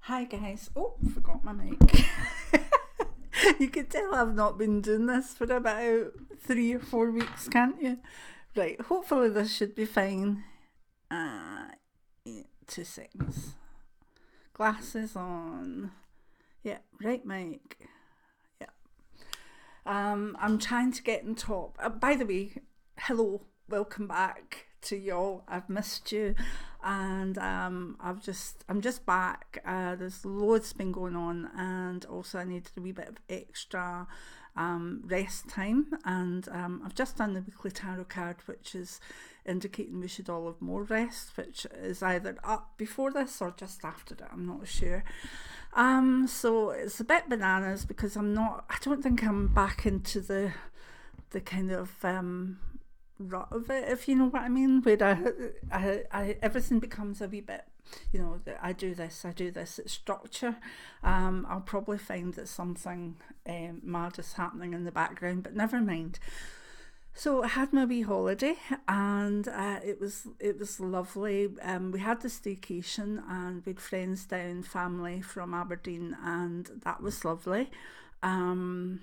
Hi guys. Oh, forgot my mic. You can tell I've not been doing this for about 3 or 4 weeks, can't you? Right, hopefully this should be fine. 2 seconds. Glasses on. Yeah, right mic. Yeah. I'm trying to get on top. By the way, hello, welcome back to y'all. I've missed you, and I'm just back. There's loads been going on, and also I needed a wee bit of extra rest time, and I've just done the weekly tarot card, which is indicating we should all have more rest, which is either up before this or just after it. I'm not sure. So it's a bit bananas because I don't think I'm back into the kind of rut of it, if you know what I mean, where I everything becomes a wee bit, I do this, it's structure. I'll probably find that something mad is happening in the background, but never mind. So I had my wee holiday, and it was lovely. We had the staycation, and we had friends down, family from Aberdeen, and that was lovely. And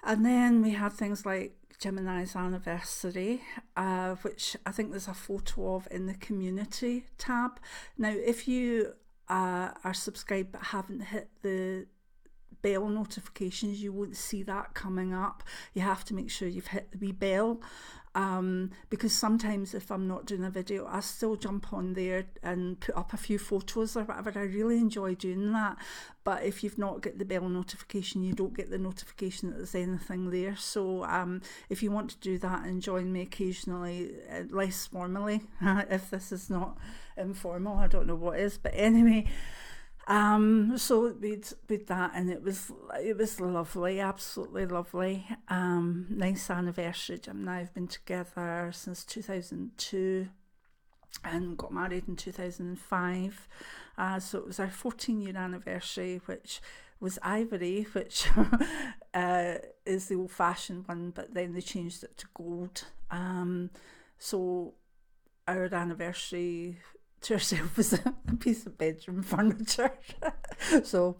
then we had things like Gemini's anniversary, which I think there's a photo of in the community tab. Now, if you are subscribed but haven't hit the bell notifications, you won't see that coming up. You have to make sure you've hit the wee bell, because sometimes if I'm not doing a video, I still jump on there and put up a few photos or whatever. I really enjoy doing that, but if you've not got the bell notification, you don't get the notification that there's anything there. So if you want to do that and join me occasionally, less formally, if this is not informal, I don't know what is, but anyway. So we'd that, and it was lovely, absolutely lovely. Nice anniversary. Jim and I have been together since 2002 and got married in 2005. So it was our 14-year anniversary, which was ivory, which is the old-fashioned one, but then they changed it to gold. So our anniversary to ourselves was a piece of bedroom furniture. So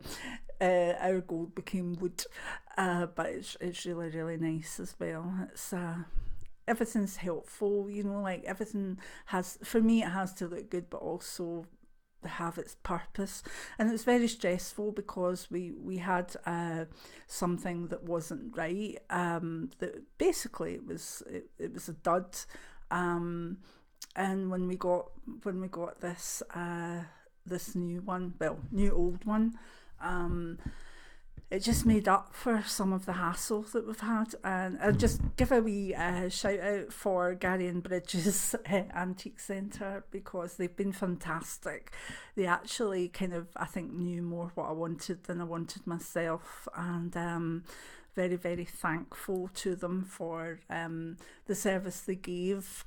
our gold became wood, but it's really, really nice as well. It's everything's helpful, like everything has, for me, it has to look good, but also have its purpose. And it's very stressful because we had something that wasn't right. That basically it was a dud. And when we got this this new one, new old one, it just made up for some of the hassle that we've had. And I'll just give a wee shout out for Gary and Bridges Antique Centre, because they've been fantastic. They actually kind of, I think, knew more what I wanted than I wanted myself, and very, very thankful to them for the service they gave.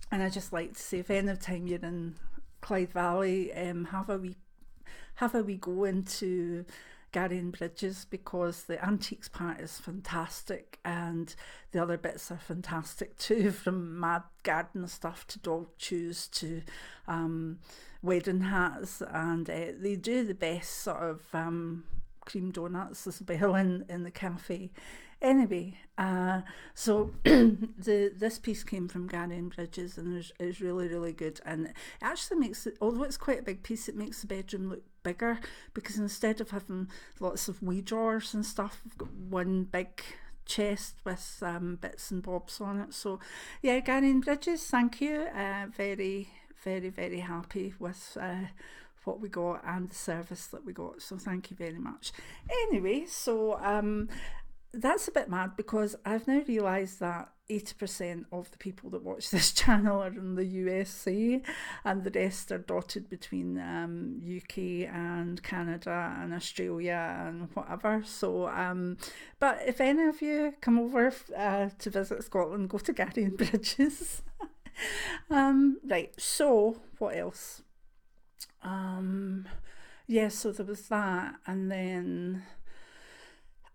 And I just like to say, if any time you're in Clyde Valley, have a wee go into Gary and Bridges, because the antiques part is fantastic and the other bits are fantastic too, from mad garden stuff to dog chews to wedding hats, and they do the best sort of cream donuts as well in the cafe. Anyway, so this piece came from Gary and Bridges, and it's really, really good, and it actually makes it, although it's quite a big piece, it makes the bedroom look bigger, because instead of having lots of wee drawers and stuff, we've got one big chest with bits and bobs on it. So yeah, Gary and Bridges, thank you. Very, very, very happy with what we got and the service that we got, so thank you very much. Anyway, so that's a bit mad, because I've now realised that 80% of the people that watch this channel are in the USA, and the rest are dotted between UK and Canada and Australia and whatever. So but if any of you come over to visit Scotland, go to Gary and Bridges. Right, so what else? Yeah, so there was that, and then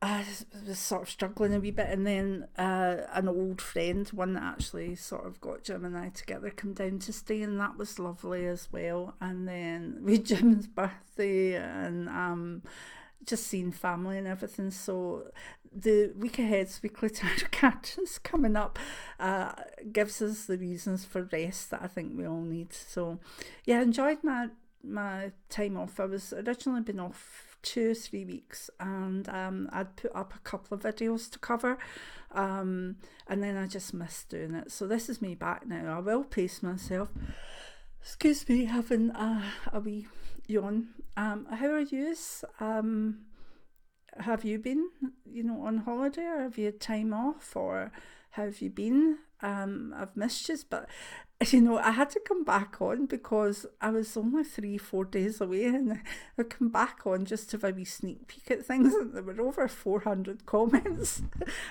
I was sort of struggling a wee bit, and then an old friend, one that actually sort of got Jim and I together, come down to stay, and that was lovely as well. And then we had Jim's birthday, and just seeing family and everything. So the week ahead's weekly tarot card is coming up, gives us the reasons for rest that I think we all need. So yeah, I enjoyed my time off. I was originally been off 2 or 3 weeks, and I'd put up a couple of videos to cover, and then I just missed doing it. So this is me back now. I will pace myself. Excuse me, having a wee yawn. How are yous? Have you been, on holiday, or have you had time off, or how have you been? I've missed you, but I had to come back on because I was only 3-4 days away, and I come back on just to have a wee sneak peek at things, and there were over 400 comments,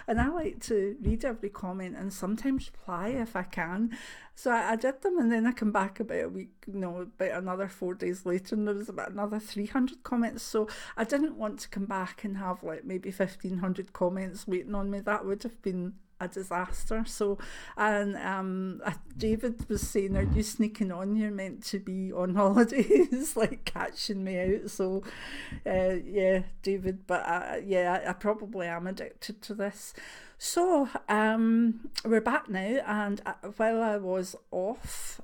and I like to read every comment and sometimes reply if I can. So I did them, and then I come back about a week, about another 4 days later, and there was about another 300 comments. So I didn't want to come back and have like maybe 1,500 comments waiting on me. That would have been a disaster. So, and David was saying, "Are you sneaking on? You're meant to be on holidays," like catching me out. So, yeah, David. But I probably am addicted to this. So, we're back now, and while I was off,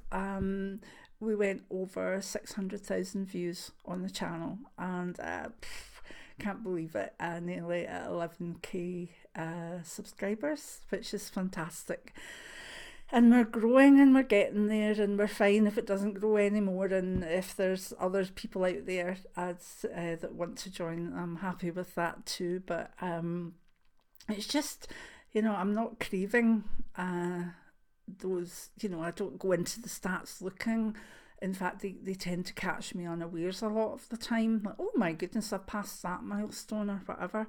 we went over 600,000 views on the channel, and can't believe it, nearly 11k subscribers, which is fantastic. And we're growing, and we're getting there, and we're fine if it doesn't grow anymore, and if there's other people out there that want to join, I'm happy with that too. But it's just, I'm not craving those, I don't go into the stats looking. In fact, they tend to catch me unawares a lot of the time. Like, oh my goodness, I've passed that milestone or whatever.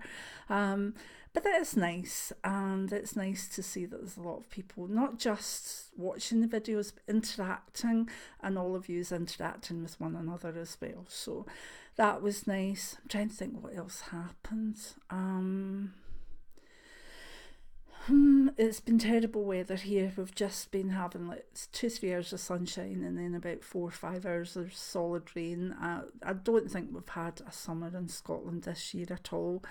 But that is nice, and it's nice to see that there's a lot of people not just watching the videos, but interacting, and all of you is interacting with one another as well. So that was nice. I'm trying to think what else happened. It's been terrible weather here. We've just been having like 2-3 hours of sunshine, and then about 4 or 5 hours of solid rain. I don't think we've had a summer in Scotland this year at all.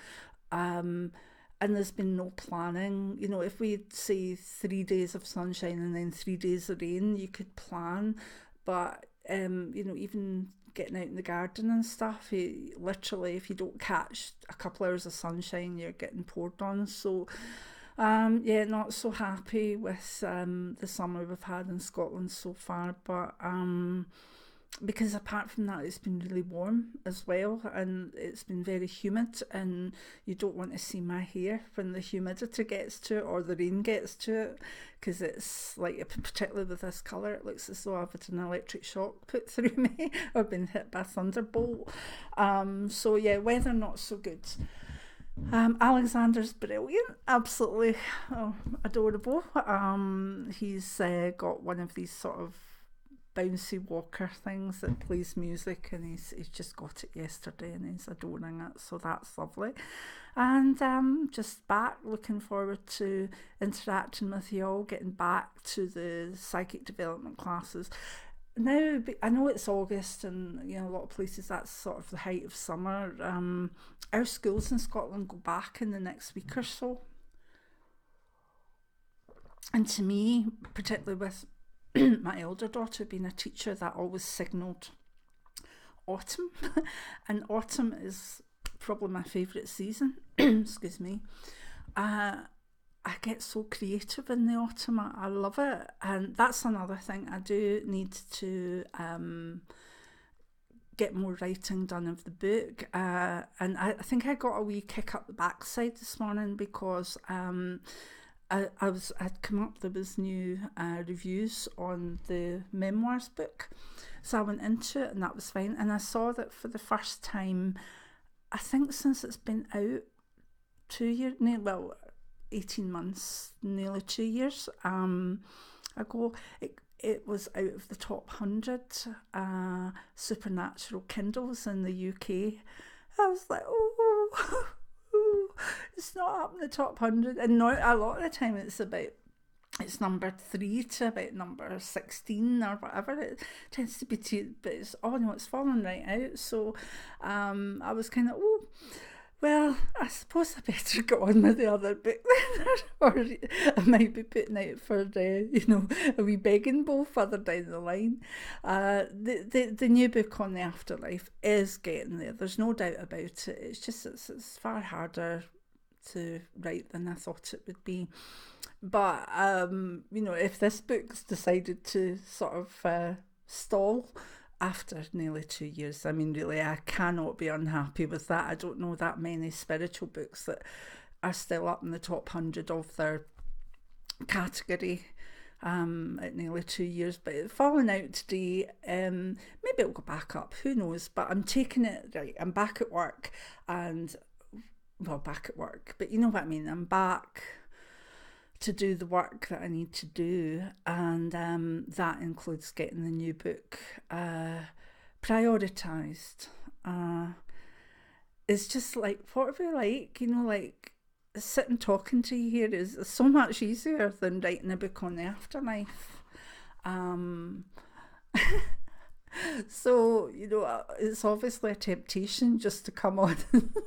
And there's been no planning. If we'd say 3 days of sunshine and then 3 days of rain, you could plan. But even getting out in the garden and stuff, literally, if you don't catch a couple hours of sunshine, you're getting poured on. So not so happy with the summer we've had in Scotland so far, but because apart from that, it's been really warm as well, and it's been very humid, and you don't want to see my hair when the humidity gets to it or the rain gets to it, because it's like, particularly with this colour, it looks as though I've had an electric shock put through me or been hit by a thunderbolt. So yeah, weather not so good. Alexander's brilliant, absolutely adorable. He's got one of these sort of bouncy walker things that plays music, and he's just got it yesterday, and he's adoring it, so that's lovely. And just back, looking forward to interacting with you all, getting back to the psychic development classes. Now, I know it's August, and a lot of places that's sort of the height of summer. Our schools in Scotland go back in the next week or so, and to me, particularly with my elder daughter being a teacher, that always signalled autumn, and autumn is probably my favourite season. Excuse me. I get so creative in the autumn. I love it, and that's another thing. I do need to get more writing done of the book, and I think I got a wee kick up the backside this morning because I'd come up, there was new reviews on the Memoirs book, so I went into it, and that was fine. And I saw that for the first time, I think since it's been out 2 years, 18 months, nearly 2 years ago, it was out of the top 100 supernatural Kindles in the UK. I was like, oh, it's not up in the top 100, and not a lot of the time it's number 3 to about number 16 or whatever. It tends to be but it's, oh no, it's fallen right out. So I was kind of, oh, well, I suppose I better get on with the other book then, or I might be putting out for a wee begging bowl further down the line. The new book on the afterlife is getting there. There's no doubt about it. It's just it's far harder to write than I thought it would be. But if this book's decided to sort of stall after nearly 2 years, I mean, really, I cannot be unhappy with that. I don't know that many spiritual books that are still up in the top 100 of their category at nearly 2 years. But it's fallen out today. Maybe it'll go back up, who knows? But I'm taking it, right, I'm back at work, but you know what I mean, I'm back to do the work that I need to do, and that includes getting the new book prioritised. It's just like, what are we like? Like, sitting talking to you here is so much easier than writing a book on the afterlife. So, it's obviously a temptation just to come on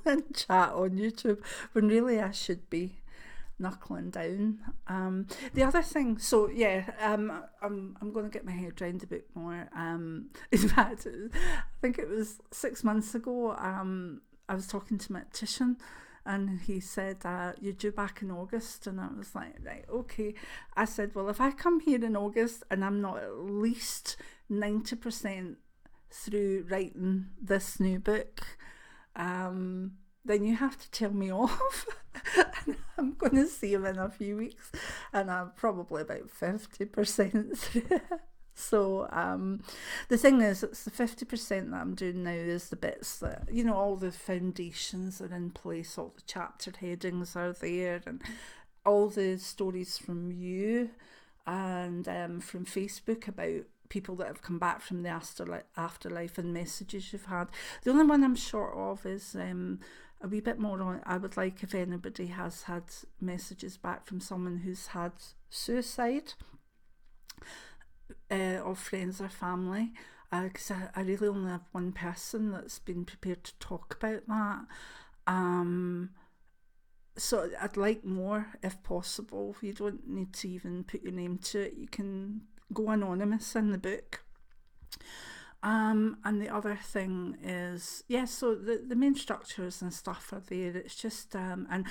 and chat on YouTube, when really I should be knuckling down. The other thing, so yeah, I'm going to get my head around a bit more. In fact, I think it was 6 months ago, I was talking to my optician, and he said, you're due back in August, and I was like, right, okay. I said, well, if I come here in August and I'm not at least 90% through writing this new book, then you have to tell me off. And I'm going to see him in a few weeks, and I'm probably about 50% through. So the thing is, it's the 50% that I'm doing now is the bits that, all the foundations are in place, all the chapter headings are there, and all the stories from you and from Facebook about people that have come back from the afterlife and messages you've had. The only one I'm short of is a wee bit more on. I would like if anybody has had messages back from someone who's had suicide, of friends or family, because I really only have one person that's been prepared to talk about that. So I'd like more if possible. You don't need to even put your name to it. You can go anonymous in the book. And the other thing is, so the main structures and stuff are there. It's just, and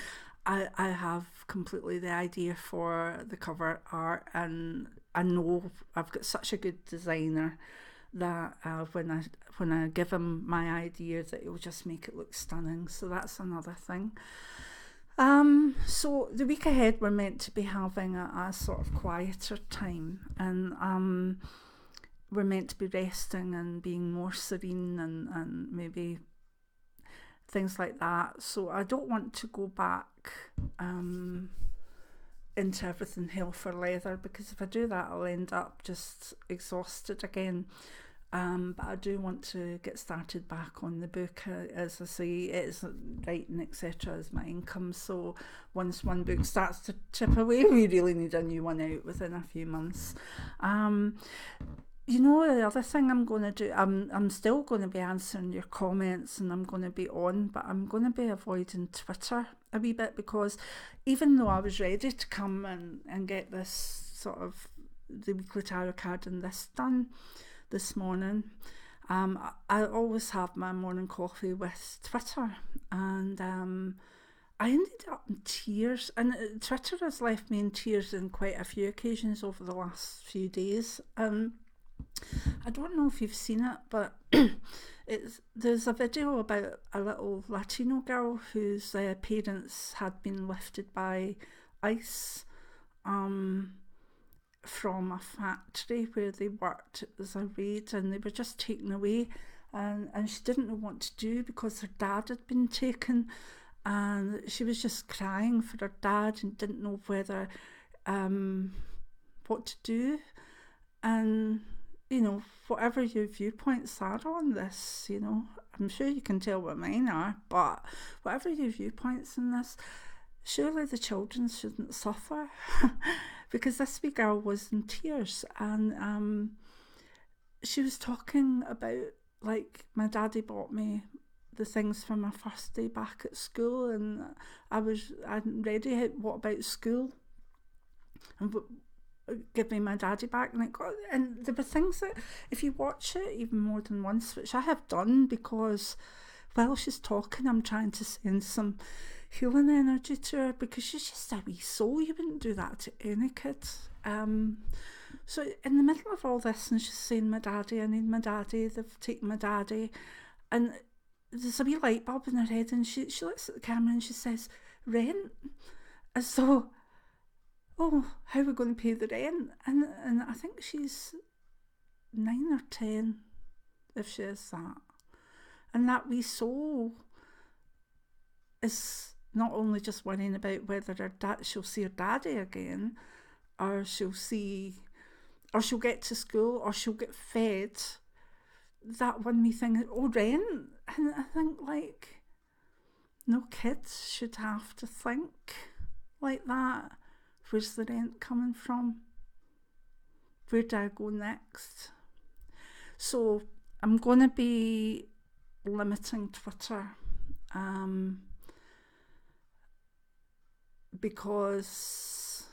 I have completely the idea for the cover art, and I know I've got such a good designer that when I give him my idea, that it will just make it look stunning. So that's another thing. So the week ahead, we're meant to be having a sort of quieter time, and we're meant to be resting and being more serene and maybe things like that. So I don't want to go back into everything hell for leather, because if I do that, I'll end up just exhausted again. But I do want to get started back on the book. As I say, it's writing, etc. is my income. So once one book starts to chip away, we really need a new one out within a few months. The other thing I'm going to do, I'm still going to be answering your comments, and I'm going to be on, but I'm going to be avoiding Twitter a wee bit, because even though I was ready to come and get this sort of, the weekly tarot card and this done this morning, I always have my morning coffee with Twitter, and I ended up in tears, and Twitter has left me in tears on quite a few occasions over the last few days. I don't know if you've seen it, but there's a video about a little Latino girl whose parents had been lifted by ICE from a factory where they worked. It was a raid, and they were just taken away, and she didn't know what to do because her dad had been taken, and she was just crying for her dad and didn't know whether what to do. And you know, whatever your viewpoints are on this, you know, I'm sure you can tell what mine are, but whatever your viewpoints in this, surely the children shouldn't suffer. Because this wee girl was in tears, and she was talking about, like, my daddy bought me the things for my first day back at school, and I'm ready. What about school? And give me my daddy back, and there were things that, if you watch it even more than once, which I have done, because while she's talking, I'm trying to send some healing energy to her, because she's just a wee soul. You wouldn't do that to any kid. So in the middle of all this, and she's saying, my daddy, I need my daddy, they've taken my daddy, and there's a wee light bulb in her head, and she looks at the camera and she says, rent, as though, oh, how are we going to pay the rent? And I think she's 9 or 10, if she is that. And that wee soul is not only just worrying about whether she'll see her daddy again, or she'll get to school, or she'll get fed. That one wee thing, rent. And I think, like, no kids should have to think like that. Where's the rent coming from? Where do I go next? So I'm going to be limiting Twitter, because,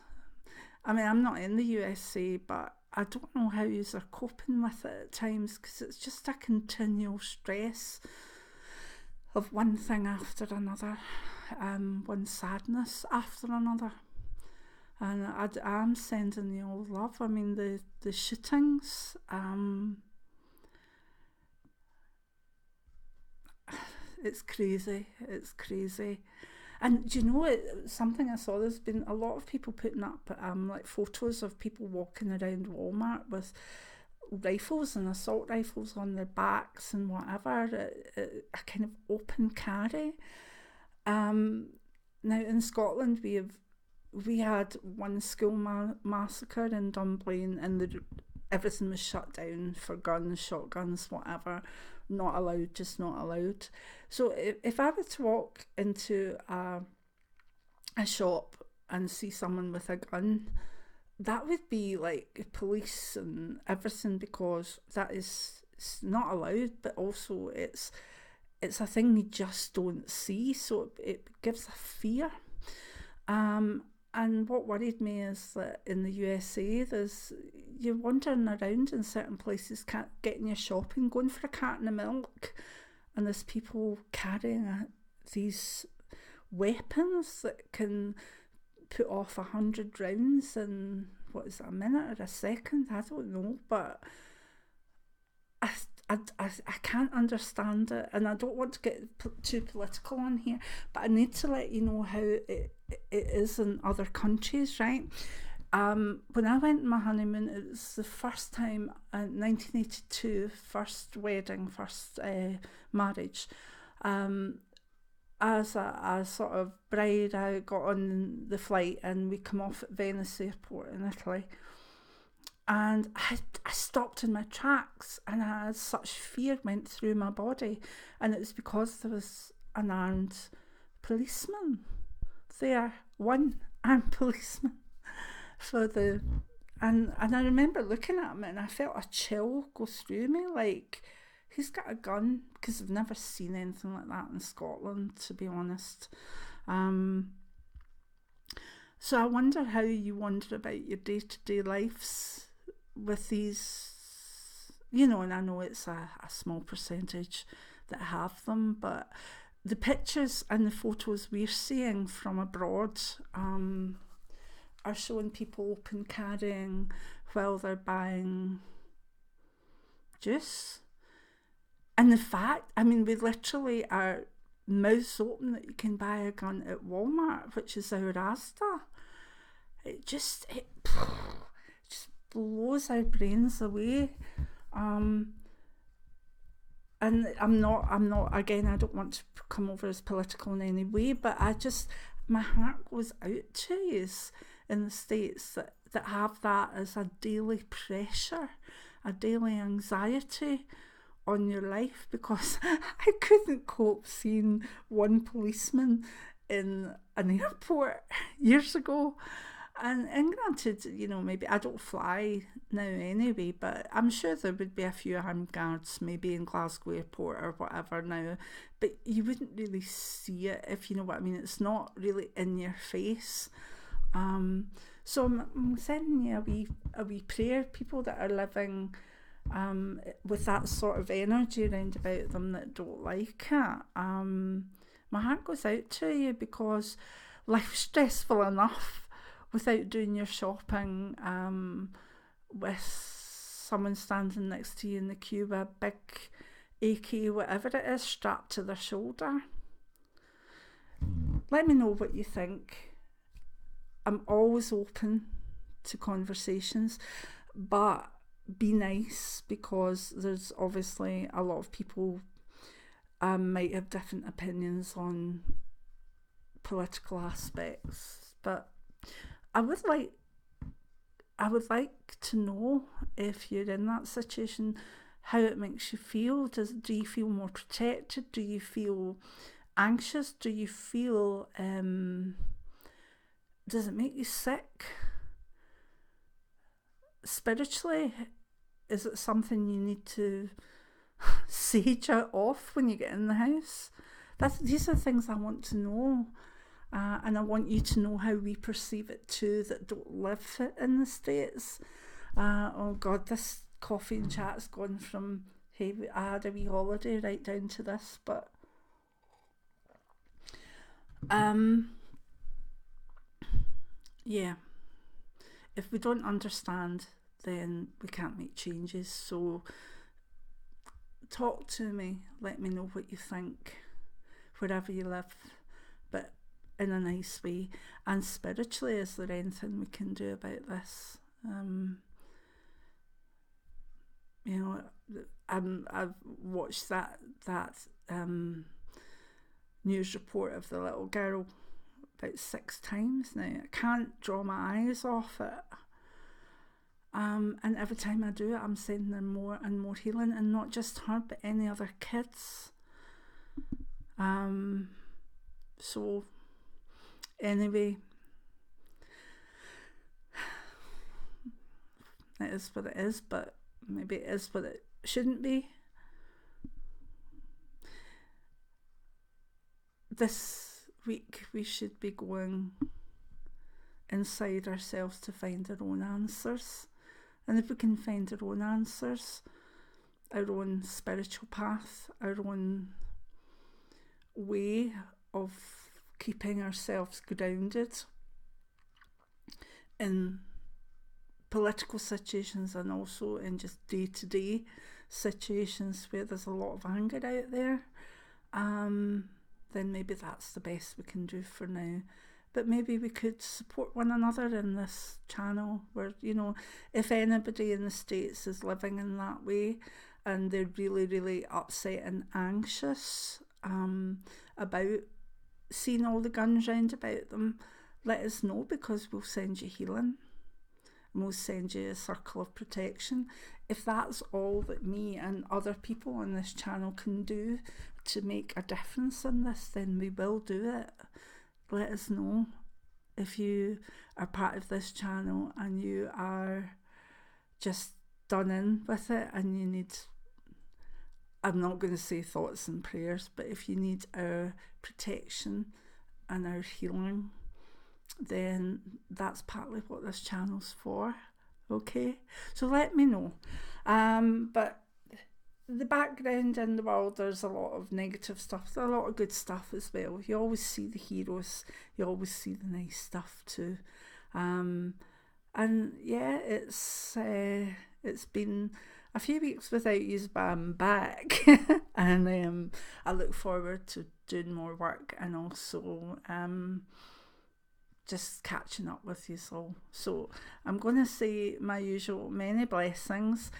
I mean, I'm not in the USA, but I don't know how yous are coping with it at times, because it's just a continual stress of one thing after another, one sadness after another. And I'm sending you all love. I mean, the shootings, it's crazy. And do you know, something I saw, there's been a lot of people putting up like photos of people walking around Walmart with rifles and assault rifles on their backs and whatever, a kind of open carry. Now in Scotland we had one school massacre in Dunblane, and everything was shut down for guns, shotguns, whatever. Not allowed, just not allowed. So if I were to walk into a shop and see someone with a gun, that would be like police and everything, because it's not allowed, but also it's a thing you just don't see, so it gives a fear. And what worried me is that in the USA, you're wandering around in certain places, getting your shopping, going for a carton of milk, and there's people carrying these weapons that can put off 100 rounds in, what is it, a minute or a second? I don't know, but I can't understand it, and I don't want to get too political on here, but I need to let you know how it is in other countries, right? When I went on my honeymoon, it was the first time, 1982, first wedding, first marriage. As a sort of bride, I got on the flight and we come off at Venice Airport in Italy. And I stopped in my tracks, and such fear went through my body. And it was because there was an armed policeman there, one armed policeman and I remember looking at him and I felt a chill go through me, like, he's got a gun, because I've never seen anything like that in Scotland, to be honest. So I wonder how you wonder about your day-to-day lives with these, you know, and I know it's a small percentage that have them, but the pictures and the photos we're seeing from abroad are showing people open carrying while they're buying juice. And the fact, I mean, we literally are mouths open that you can buy a gun at Walmart, which is our Asda. It just blows our brains away. And I'm not, again, I don't want to come over as political in any way, but my heart goes out to you in the States that have that as a daily pressure. a daily anxiety on your life, because I couldn't cope seeing one policeman in an airport years ago. And granted, maybe I don't fly now anyway, but I'm sure there would be a few armed guards maybe in Glasgow Airport or whatever now, but you wouldn't really see it, if you know what I mean. It's not really in your face. So I'm sending you a wee prayer, people that are living with that sort of energy around about them that don't like it. My heart goes out to you, because life's stressful enough without doing your shopping, with someone standing next to you in the queue with a big AK, whatever it is, strapped to their shoulder. Let me know what you think. I'm always open to conversations, but be nice, because there's obviously a lot of people might have different opinions on political aspects, but I would like to know, if you're in that situation, how it makes you feel. Do you feel more protected? Do you feel anxious? Do you feel does it make you sick? Spiritually, is it something you need to sage it off when you get in the house? These are things I want to know. And I want you to know how we perceive it too, that don't live in the States. Oh God, this coffee and chat's gone from, hey, I had a wee holiday, right down to this. But yeah, if we don't understand, then we can't make changes. So talk to me, let me know what you think, wherever you live, but in a nice way. And spiritually, is there anything we can do about this? I've watched that news report of the little girl about 6 times now. I can't draw my eyes off it. And every time I do it, I'm sending her more and more healing, and not just her, but any other kids. So anyway, it is what it is, but maybe it is what it shouldn't be. This week we should be going inside ourselves to find our own answers. And if we can find our own answers, our own spiritual path, our own way of keeping ourselves grounded in political situations, and also in just day-to-day situations where there's a lot of anger out there, then maybe that's the best we can do for now. But maybe we could support one another in this channel, where, if anybody in the States is living in that way and they're really, really upset and anxious about seeing all the guns round about them, let us know, because we'll send you healing and we'll send you a circle of protection. If that's all that me and other people on this channel can do to make a difference in this, then we will do it. Let us know if you are part of this channel and you are just done in with it and you need, I'm not going to say thoughts and prayers, but if you need our protection and our healing, then that's partly what this channel's for. Okay, so let me know. But the background in the world, there's a lot of negative stuff, there's a lot of good stuff as well. You always see the heroes, you always see the nice stuff too. And yeah, it's been a few weeks without you, but I'm back. And I look forward to doing more work, and also just catching up with you all. So I'm going to say my usual many blessings.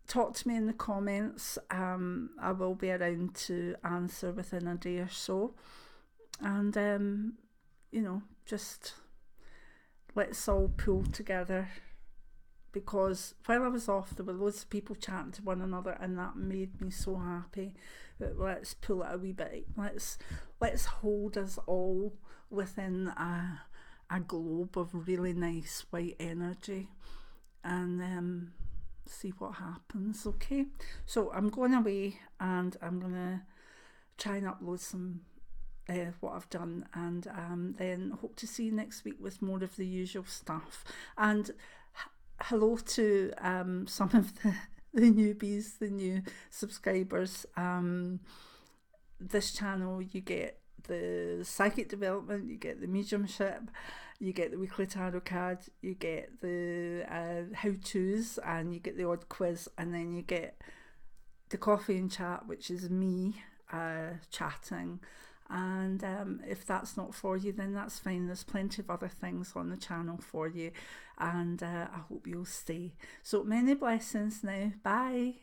Talk to me in the comments. I will be around to answer within a day or so. And, just let's all pull together because while I was off, there were loads of people chatting to one another, and that made me so happy. That let's pull it a wee bit. Let's hold us all within a globe of really nice white energy, and see what happens. Okay, so I'm going away, and I'm gonna try and upload some what I've done, and then hope to see you next week with more of the usual stuff. And hello to some of the newbies, the new subscribers. This channel, you get the psychic development, you get the mediumship, you get the weekly tarot card, you get the how-tos, and you get the odd quiz, and then you get the coffee and chat, which is me chatting. And if that's not for you, then that's fine. There's plenty of other things on the channel for you, and I hope you'll stay. So many blessings now. Bye.